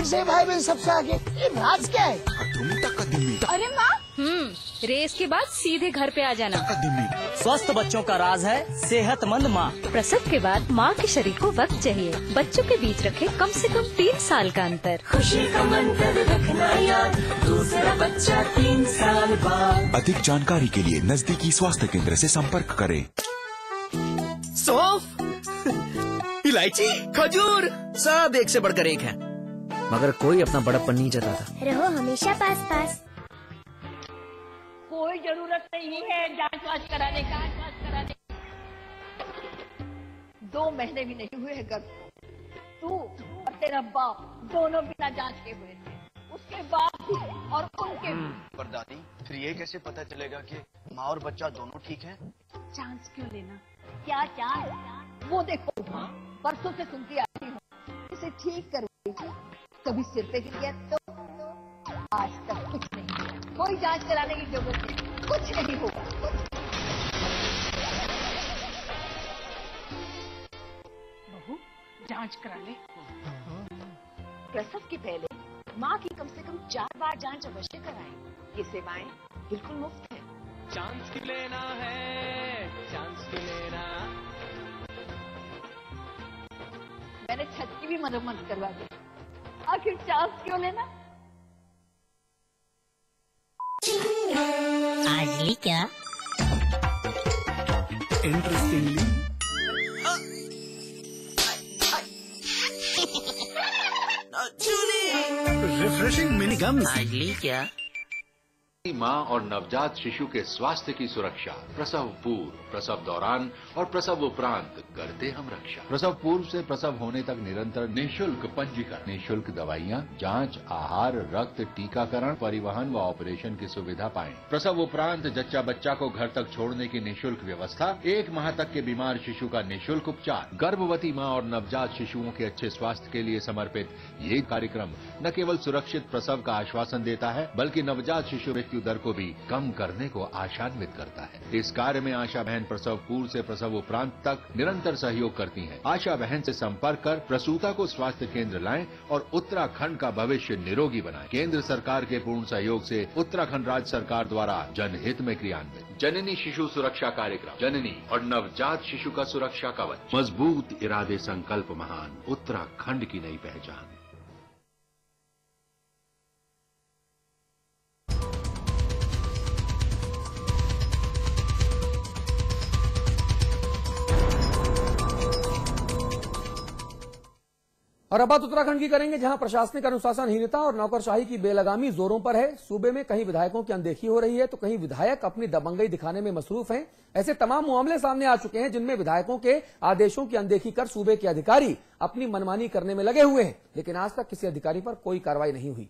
से भाई बहन सबसे आगे, ये राज क्या है? अरे माँ, रेस के बाद सीधे घर पे आ जाना। स्वस्थ बच्चों का राज है सेहतमंद माँ। प्रसव के बाद माँ के शरीर को वक्त चाहिए। बच्चों के बीच रखे कम से कम 3 साल का अंतर। खुशी का मंत्र रखना याद, दूसरा बच्चा 3 साल बाद। अधिक जानकारी के लिए नजदीकी स्वास्थ्य केंद्र से संपर्क करें। सौंफ, इलायची, खजूर, सब एक से बढ़कर एक है, मगर कोई अपना बड़प्पन नहीं जताता। रहो हमेशा पास पास। कोई जरूरत नहीं है जांच वाच कराने का। 2 महीने भी नहीं हुए गर्भ को, तू और तेरा बाप दोनों बिना जांच के हुए थे, उसके बाप भी और उनके भी। पर दादी, फिर ये कैसे पता चलेगा कि माँ और बच्चा दोनों ठीक हैं? चांस क्यों लेना? क्या चांस? वो देखो परसों से सुनती आती हूँ, इसे ठीक करूंगी, कभी सिर पे गिर गया तो आज तक कुछ नहीं हुआ। कोई जांच कराने की जरूरत नहीं, कुछ नहीं होगा। बहू, जांच करा ले। प्रसव के पहले माँ की कम से कम 4 बार जांच अवश्य कराएं। ये सेवाएं बिल्कुल मुफ्त है। चांस क्यों लेना है, चांस क्यों लेना। मैंने छत की भी मरम्मत करवा दी, आखिर चांस क्यों लेना? आज ली क्या? इंटरेस्टिंगली रिफ्रेशिंग मिनी गम। आज ली क्या? माँ और नवजात शिशु के स्वास्थ्य की सुरक्षा प्रसव पूर्व, प्रसव दौरान और प्रसव उपरांत करते हम रक्षा। प्रसव पूर्व से प्रसव होने तक निरंतर निःशुल्क पंजीकरण, निःशुल्क दवाइयाँ, जांच, आहार, रक्त, टीकाकरण, परिवहन व ऑपरेशन की सुविधा पाएं। प्रसव उपरांत जच्चा बच्चा को घर तक छोड़ने की निःशुल्क व्यवस्था, 1 माह तक के बीमार शिशु का निःशुल्क उपचार। गर्भवती माँ और नवजात शिशुओं के अच्छे स्वास्थ्य के लिए समर्पित ये कार्यक्रम न केवल सुरक्षित प्रसव का आश्वासन देता है, बल्कि नवजात शिशु मृत्यु दर को भी कम करने को आशान्वित करता है। इस कार्य में आशा बहन प्रसव पूर्व से प्रसव उपरांत तक निरंतर सहयोग करती हैं। आशा बहन से संपर्क कर प्रसूता को स्वास्थ्य केंद्र लाएं और उत्तराखंड का भविष्य निरोगी बनाएं। केंद्र सरकार के पूर्ण सहयोग से उत्तराखंड राज्य सरकार द्वारा जनहित में क्रियान्वित जननी शिशु सुरक्षा कार्यक्रम, जननी और नवजात शिशु का सुरक्षा कवच। मजबूत इरादे, संकल्प महान, उत्तराखंड की नई पहचान। और अब बात उत्तराखंड की करेंगे, जहां प्रशासनिक अनुशासनहीनता और नौकरशाही की बेलगामी जोरों पर है। सूबे में कहीं विधायकों की अनदेखी हो रही है तो कहीं विधायक अपनी दबंगई दिखाने में मसरूफ हैं। ऐसे तमाम मामले सामने आ चुके हैं जिनमें विधायकों के आदेशों की अनदेखी कर सूबे के अधिकारी अपनी मनमानी करने में लगे हुए हैं, लेकिन आज तक किसी अधिकारी पर कोई कार्रवाई नहीं हुई।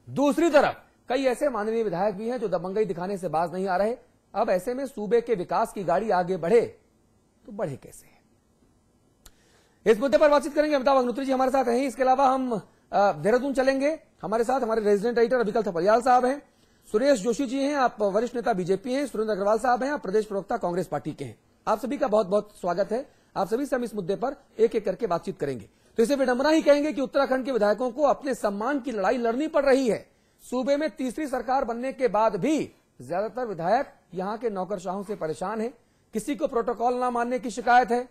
दूसरी तरफ कई ऐसे माननीय विधायक भी हैं जो दबंगई दिखाने से बाज नहीं आ रहे। अब ऐसे में सूबे के विकास की गाड़ी आगे बढ़े तो बढ़े कैसे? इस मुद्दे पर बातचीत करेंगे। अमिताभ अग्निहोत्री जी हमारे साथ हैं। इसके अलावा हम देहरादून चलेंगे। हमारे साथ हमारे रेजिडेंट एडिटर अभिकल थपलियाल साहब हैं, सुरेश जोशी जी हैं, आप वरिष्ठ नेता बीजेपी हैं, सुरेंद्र अग्रवाल साहब हैं, आप प्रदेश प्रवक्ता कांग्रेस पार्टी के हैं। आप सभी का बहुत बहुत स्वागत है। आप सभी से हम इस मुद्दे पर एक एक करके बातचीत करेंगे। तो इसे विडंबना ही कहेंगे कि उत्तराखंड के विधायकों को अपने सम्मान की लड़ाई लड़नी पड़ रही है। सूबे में तीसरी सरकार बनने के बाद भी ज्यादातर विधायक यहां के नौकरशाहों से परेशान है। किसी को प्रोटोकॉल न मानने की शिकायत है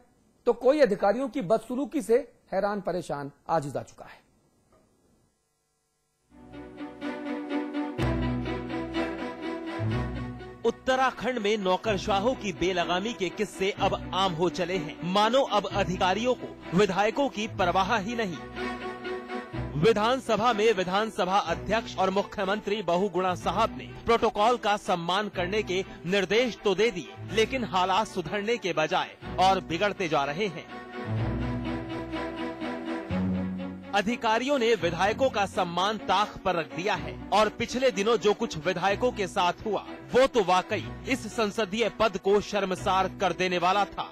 तो कोई अधिकारियों की बदसलूकी से हैरान परेशान आजिज आ चुका है। उत्तराखंड में नौकरशाहों की बेलगामी के किस्से अब आम हो चले हैं। मानो अब अधिकारियों को विधायकों की परवाह ही नहीं। विधानसभा में विधानसभा अध्यक्ष और मुख्यमंत्री बहुगुणा साहब ने प्रोटोकॉल का सम्मान करने के निर्देश तो दे दिए, लेकिन हालात सुधरने के बजाय और बिगड़ते जा रहे हैं। अधिकारियों ने विधायकों का सम्मान ताक पर रख दिया है और पिछले दिनों जो कुछ विधायकों के साथ हुआ वो तो वाकई इस संसदीय पद को शर्मसार कर देने वाला था।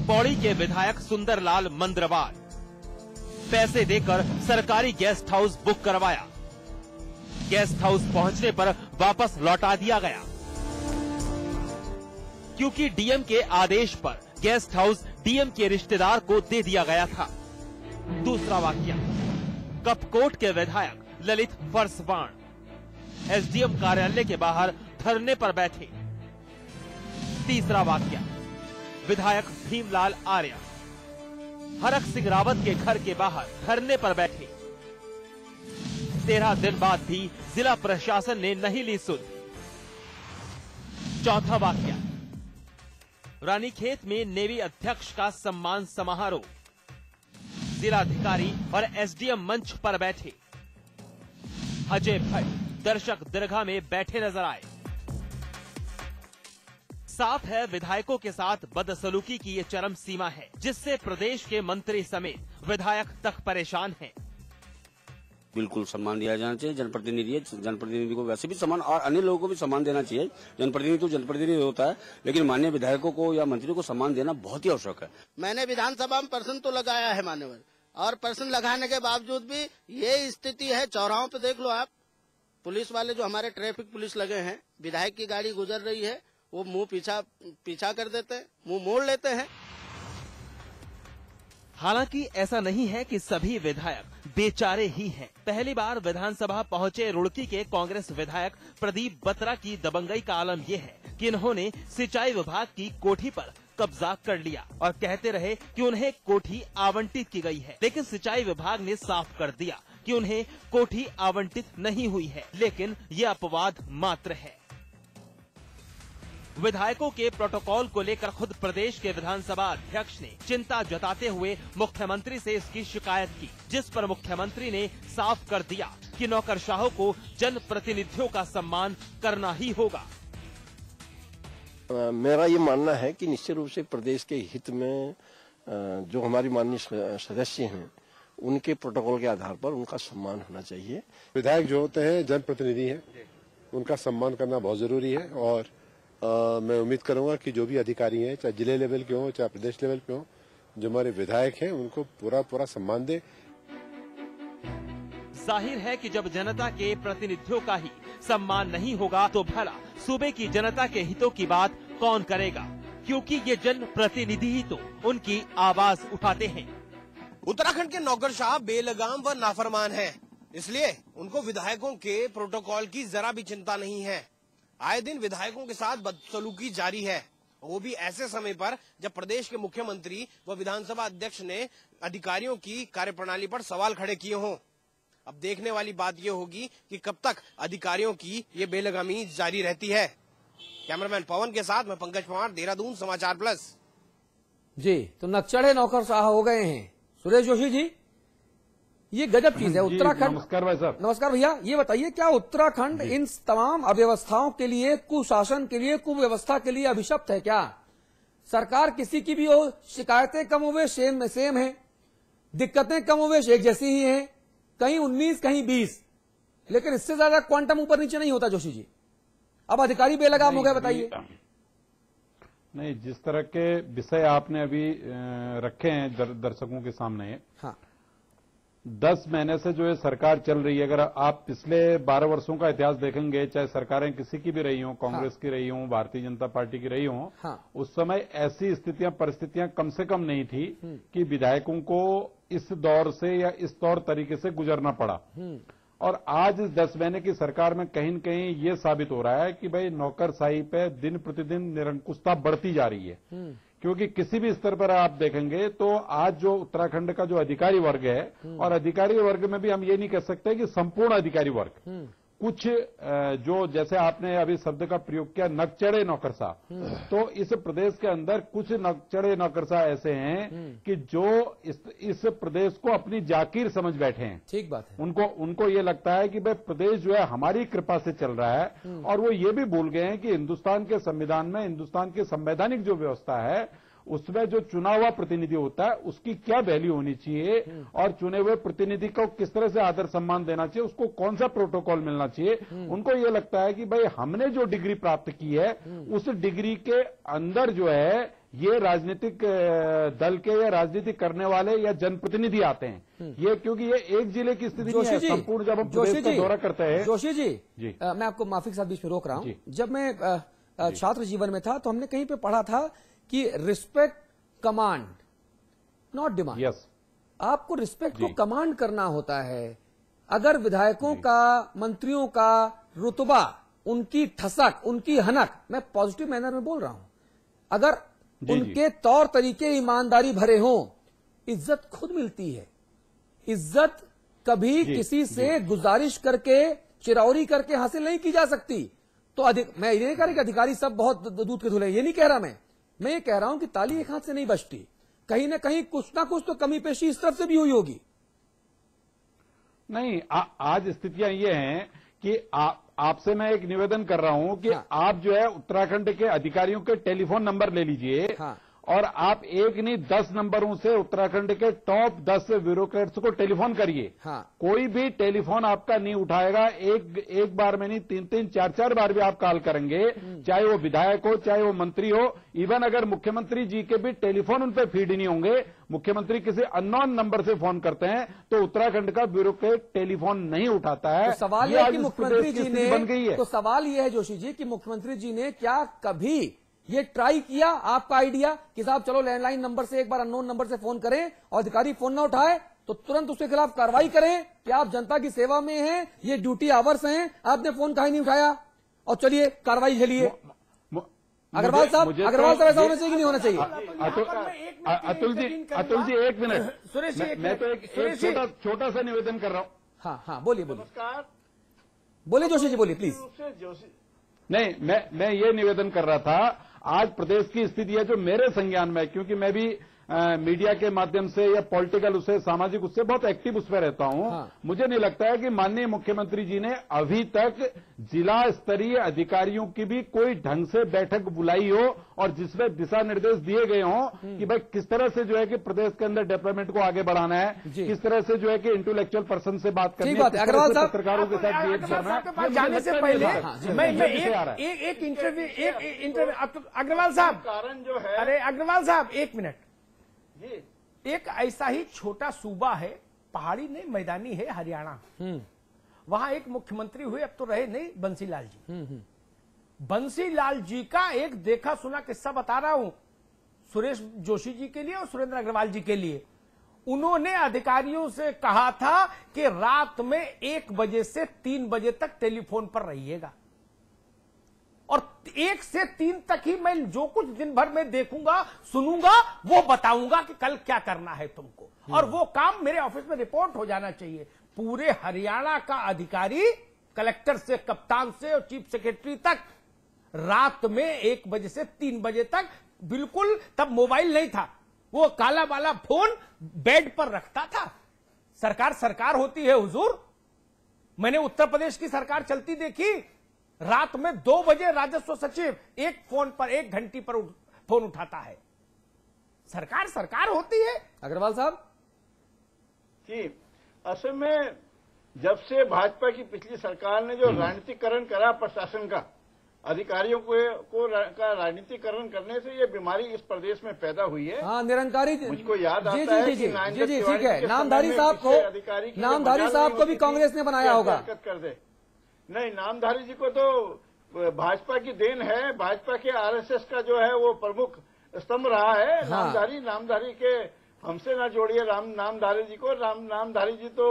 पौड़ी के विधायक सुंदरलाल मंद्रवाल, पैसे देकर सरकारी गेस्ट हाउस बुक करवाया, गेस्ट हाउस पहुंचने पर वापस लौटा दिया गया क्योंकि डीएम के आदेश पर गेस्ट हाउस डीएम के रिश्तेदार को दे दिया गया था। दूसरा वाकया, कपकोट के विधायक ललित फरसवाण एसडीएम कार्यालय के बाहर धरने पर बैठे। तीसरा वाकया, विधायक भीमलाल आर्य हरक सिंह रावत के घर के बाहर धरने पर बैठे। 13 दिन बाद भी जिला प्रशासन ने नहीं ली सुध। चौथा वाकया, रानीखेत में नेवी अध्यक्ष का सम्मान समारोह। जिलाधिकारी और एसडीएम मंच पर बैठे। अजय भट्ट दर्शक दीर्घा में बैठे नजर आए। साफ है, विधायकों के साथ बदसलूकी की ये चरम सीमा है, जिससे प्रदेश के मंत्री समेत विधायक तक परेशान हैं। बिल्कुल सम्मान दिया जाना चाहिए। जनप्रतिनिधि है, जनप्रतिनिधि को वैसे भी सम्मान और अन्य लोगों को भी सम्मान देना चाहिए। जनप्रतिनिधि तो जनप्रतिनिधि होता है, लेकिन माननीय विधायकों को या मंत्री को सम्मान देना बहुत ही आवश्यक है। मैंने विधानसभा में प्रश्न तो लगाया है मान्यवर, और प्रश्न लगाने के बावजूद भी ये स्थिति है। चौराहों पे देख लो आप, पुलिस वाले जो हमारे ट्रैफिक पुलिस लगे हैं, विधायक की गाड़ी गुजर रही है, वो मुंह पीछा कर देते हैं, मुंह मोड़ लेते हैं। हालांकि ऐसा नहीं है कि सभी विधायक बेचारे ही हैं। पहली बार विधानसभा पहुंचे रुड़की के कांग्रेस विधायक प्रदीप बत्रा की दबंगई का आलम यह है कि इन्होंने सिंचाई विभाग की कोठी पर कब्जा कर लिया और कहते रहे कि उन्हें कोठी आवंटित की गई है, लेकिन सिंचाई विभाग ने साफ कर दिया कि उन्हें कोठी आवंटित नहीं हुई है, लेकिन ये अपवाद मात्र है। विधायकों के प्रोटोकॉल को लेकर खुद प्रदेश के विधानसभा अध्यक्ष ने चिंता जताते हुए मुख्यमंत्री से इसकी शिकायत की, जिस पर मुख्यमंत्री ने साफ कर दिया कि नौकरशाहों को जनप्रतिनिधियों का सम्मान करना ही होगा। मेरा ये मानना है कि निश्चित रूप से प्रदेश के हित में जो हमारी माननीय सदस्य हैं, उनके प्रोटोकॉल के आधार पर उनका सम्मान होना चाहिए। विधायक जो होते हैं जनप्रतिनिधि हैं, उनका सम्मान करना बहुत जरूरी है। और मैं उम्मीद करूंगा कि जो भी अधिकारी हैं, चाहे जिले लेवल के हों चाहे प्रदेश लेवल पे हों, जो हमारे विधायक हैं उनको पूरा सम्मान दे। जाहिर है कि जब जनता के प्रतिनिधियों का ही सम्मान नहीं होगा तो भला सूबे की जनता के हितों की बात कौन करेगा, क्योंकि ये जन प्रतिनिधि ही तो उनकी आवाज उठाते हैं। उत्तराखंड के नौकरशाह बेलगाम व नाफरमान हैं, इसलिए उनको विधायकों के प्रोटोकॉल की जरा भी चिंता नहीं है। आए दिन विधायकों के साथ बदसलूकी जारी है, वो भी ऐसे समय पर जब प्रदेश के मुख्यमंत्री व विधानसभा अध्यक्ष ने अधिकारियों की कार्यप्रणाली पर सवाल खड़े किए हों। अब देखने वाली बात ये होगी कि कब तक अधिकारियों की ये बेलगामी जारी रहती है। कैमरामैन पवन के साथ मैं पंकज पवार, देहरादून, समाचार प्लस। जी, तो नक्चढ़े नौकरशाह हो गए हैं। सुरेश जोशी जी, ये गजब चीज है। उत्तराखंड, नमस्कार भाई साहब। नमस्कार भैया, ये बताइए क्या उत्तराखंड इन तमाम अव्यवस्थाओं के लिए, कुशासन के लिए, कुव्यवस्था के लिए अभिशप्त है क्या? सरकार किसी की भी हो, शिकायतें कम हुए सेम है, दिक्कतें कम हुए एक जैसी ही हैं, कहीं 19 कहीं 20, लेकिन इससे ज्यादा क्वांटम ऊपर नीचे नहीं होता। जोशी जी, अब अधिकारी बेलगाम हो गए, बताइए। नहीं, जिस तरह के विषय आपने अभी रखे हैं दर्शकों के सामने, हाँ, 10 महीने से जो है सरकार चल रही है। अगर आप पिछले 12 वर्षों का इतिहास देखेंगे, चाहे सरकारें किसी की भी रही हों, कांग्रेस की रही हों, भारतीय जनता पार्टी की रही हों, उस समय ऐसी स्थितियां, परिस्थितियां कम से कम नहीं थी कि विधायकों को इस दौर से या इस तौर तरीके से गुजरना पड़ा। और आज इस 10 महीने की सरकार में कहीं न कहीं ये साबित हो रहा है कि भाई नौकरशाही पे दिन प्रतिदिन निरंकुशता बढ़ती जा रही है। क्योंकि किसी भी स्तर पर आप देखेंगे तो आज जो उत्तराखंड का जो अधिकारी वर्ग है, और अधिकारी वर्ग में भी हम ये नहीं कह सकते कि संपूर्ण अधिकारी वर्ग, कुछ जो जैसे आपने अभी शब्द का प्रयोग किया नकचढ़े नौकरशाह, तो इस प्रदेश के अंदर कुछ नकचढ़े नौकरशाह ऐसे हैं कि जो इस प्रदेश को अपनी जाकीर समझ बैठे हैं। ठीक बात है। उनको ये लगता है कि भाई प्रदेश जो है हमारी कृपा से चल रहा है, और वो ये भी भूल गए हैं कि हिंदुस्तान के संविधान में, हिंदुस्तान की संवैधानिक जो व्यवस्था है, उसमें जो चुना हुआ प्रतिनिधि होता है उसकी क्या वैल्यू होनी चाहिए, और चुने हुए प्रतिनिधि को किस तरह से आदर सम्मान देना चाहिए, उसको कौन सा प्रोटोकॉल मिलना चाहिए। उनको ये लगता है कि भाई हमने जो डिग्री प्राप्त की है, उस डिग्री के अंदर जो है ये राजनीतिक दल के या राजनीति करने वाले या जनप्रतिनिधि आते हैं। ये क्योंकि ये एक जिले की स्थिति नहीं है, संपूर्ण जब हम प्रदेश का दौरा करते हैं। जोशी जी, मैं आपको माफी के साथ बीच में रोक रहा हूं। जब मैं छात्र जीवन में था तो हमने कहीं पे पढ़ा था कि respect command not demand. Yes, आपको रिस्पेक्ट को कमांड करना होता है। अगर विधायकों का, मंत्रियों का रुतबा, उनकी ठसक, उनकी हनक, मैं पॉजिटिव मैनर में बोल रहा हूं, अगर उनके तौर तरीके ईमानदारी भरे हों, इज्जत खुद मिलती है। इज्जत कभी किसी से गुजारिश करके, चिरौरी करके हासिल नहीं की जा सकती। तो मैं ये नहीं कह रहा कि अधिकारी सब बहुत दूध के धुले, ये नहीं कह रहा मैं ये कह रहा हूं कि ताली एक हाथ से नहीं बजती, कहीं ना कहीं कुछ ना कुछ तो कमी पेशी इस तरफ से भी हुई होगी। नहीं, आज स्थितियां ये हैं कि आपसे मैं एक निवेदन कर रहा हूं कि आप जो है उत्तराखंड के अधिकारियों के टेलीफोन नंबर ले लीजिए और आप एक नहीं 10 नंबरों से उत्तराखंड के टॉप 10 ब्यूरोक्रेट्स को टेलीफोन करिए। कोई भी टेलीफोन आपका नहीं उठाएगा। एक बार में नहीं, 3-3, 4-4 बार भी आप कॉल करेंगे, चाहे वो विधायक हो, चाहे वो मंत्री हो। इवन अगर मुख्यमंत्री जी के भी टेलीफोन उन पर फीड नहीं होंगे, मुख्यमंत्री किसी अननोन नंबर से फोन करते हैं तो उत्तराखंड का ब्यूरोक्रेट टेलीफोन नहीं उठाता है। तो सवाल यह है कि मुख्यमंत्री जी ने बन गई है। तो सवाल यह है जोशी जी कि मुख्यमंत्री जी ने क्या कभी ये ट्राई किया, आपका आइडिया कि साहब चलो लैंडलाइन नंबर से एक बार अननोन नंबर से फोन करें और अधिकारी फोन ना उठाए तो तुरंत उसके खिलाफ कार्रवाई करें कि आप जनता की सेवा में हैं, ये ड्यूटी आवर्स हैं, आपने फोन काहे नहीं उठाया और चलिए कार्रवाई चलिए। अग्रवाल साहब ऐसा होना चाहिए कि नहीं होना चाहिए? अतुल जी एक मिनट, सुरेश जी मैं तो एक छोटा सा निवेदन कर रहा हूं। हाँ बोलिए बोलिए जोशी जी, बोलिए प्लीज। नहीं, मैं ये निवेदन कर रहा था, आज प्रदेश की स्थिति है जो मेरे संज्ञान में है, क्योंकि मैं भी मीडिया के माध्यम से या पॉलिटिकल उससे, सामाजिक उससे बहुत एक्टिव उस पर रहता हूं। मुझे नहीं लगता है कि माननीय मुख्यमंत्री जी ने अभी तक जिला स्तरीय अधिकारियों की भी कोई ढंग से बैठक बुलाई हो और जिसमें दिशा निर्देश दिए गए हों कि भाई किस तरह से जो है कि प्रदेश के अंदर डेवलपमेंट को आगे बढ़ाना है, किस तरह से जो है कि इंटेलेक्चुअल पर्सन से बात करनी है, अग्रवाल साहब पत्रकारों के साथ बिहेव करना है। जाने से पहले एक इंटरव्यू अग्रवाल साहब, कारण जो है, अरे अग्रवाल साहब एक मिनट, एक ऐसा ही छोटा सूबा है, पहाड़ी नहीं मैदानी है, हरियाणा। वहां एक मुख्यमंत्री हुए, अब तो रहे नहीं, बंसीलाल जी। बंसीलाल जी का एक देखा सुना किस्सा बता रहा हूं सुरेश जोशी जी के लिए और सुरेंद्र अग्रवाल जी के लिए। उन्होंने अधिकारियों से कहा था कि रात में 1 बजे से 3 बजे तक टेलीफोन पर रहिएगा और 1 से 3 तक ही मैं जो कुछ दिन भर में देखूंगा, सुनूंगा, वो बताऊंगा कि कल क्या करना है तुमको, और वो काम मेरे ऑफिस में रिपोर्ट हो जाना चाहिए। पूरे हरियाणा का अधिकारी, कलेक्टर से कप्तान से और चीफ सेक्रेटरी तक, रात में 1 बजे से 3 बजे तक, बिल्कुल तब मोबाइल नहीं था, वो काला वाला फोन बेड पर रखता था। सरकार होती है हुजूर। मैंने उत्तर प्रदेश की सरकार चलती देखी, रात में 2 बजे राजस्व सचिव एक फोन पर, 1 घंटी पर फोन उठाता है। सरकार होती है। अग्रवाल साहब जी, असल में जब से भाजपा की पिछली सरकार ने जो राजनीतिकरण करा प्रशासन का, अधिकारियों को राजनीतिकरण करने से ये बीमारी इस प्रदेश में पैदा हुई है। हाँ, निरंकारी। मुझको याद आता है कि जी ठीक है, नामधारी साहब को भी कांग्रेस ने बनाया होगा। कर दे नहीं, नामधारी जी को तो भाजपा की देन है, भाजपा के आरएसएस का जो है वो प्रमुख स्तंभ रहा है। नामधारी के हमसे ना जोड़िए नामधारी जी को। नामधारी जी तो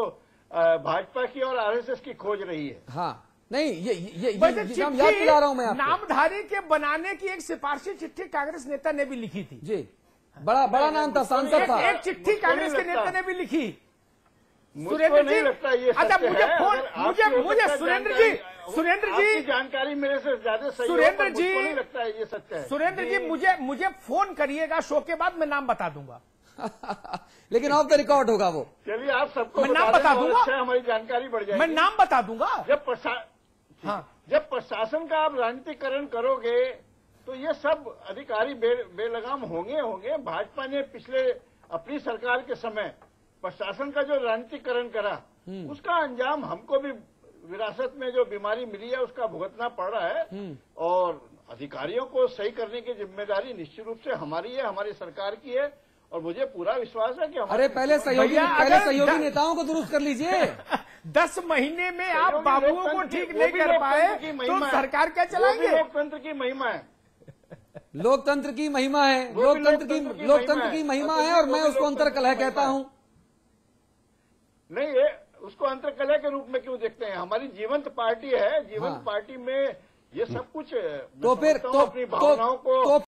भाजपा की और आरएसएस की खोज रही है। हाँ, नहीं ये याद दिला रहा हूं मैं आपको। नामधारी के बनाने की एक सिफारिशी चिट्ठी कांग्रेस नेता ने भी लिखी थी। जी, बड़ा नाम था, सांसद था। एक चिट्ठी कांग्रेस के नेता ने भी लिखी। मुझे नहीं लगता ये अच्छा, मुझे सुरेंद्र जी जानकारी मेरे से ज्यादा सही है, सुरेंद्र जी नहीं लगता है ये सत्य है। सुरेंद्र जी मुझे फोन करिएगा, शो के बाद मैं नाम बता दूंगा। लेकिन ऑफ द रिकॉर्ड होगा वो। चलिए, आप सबको मैं नाम बता दूंगा, हमारी जानकारी बढ़ जाएगी। मैं नाम बता दूंगा। जब प्रशासन का आप राजनीतिकरण करोगे तो ये सब अधिकारी बेलगाम होंगे। भाजपा ने पिछले अपनी सरकार के समय प्रशासन का जो राजनीतिकरण करा, उसका अंजाम हमको भी विरासत में जो बीमारी मिली है उसका भुगतना पड़ रहा है। और अधिकारियों को सही करने की जिम्मेदारी निश्चित रूप से हमारी है, हमारी सरकार की है। और मुझे पूरा विश्वास है कि अरे पहले सहयोगी नेताओं को दुरुस्त कर लीजिए। 10 महीने में आप बाबुओं को ठीक नहीं कर पाए तो सरकार क्या चलाएंगे? लोकतंत्र की महिमा है, लोकतंत्र की महिमा है, लोकतंत्र की महिमा है, और मैं उसको अंतर कलह कहता हूं। नहीं, ये उसको अंतरकलह के रूप में क्यों देखते हैं? हमारी जीवंत पार्टी है, जीवंत पार्टी में ये सब कुछ तो फिर अपनी भावनाओं को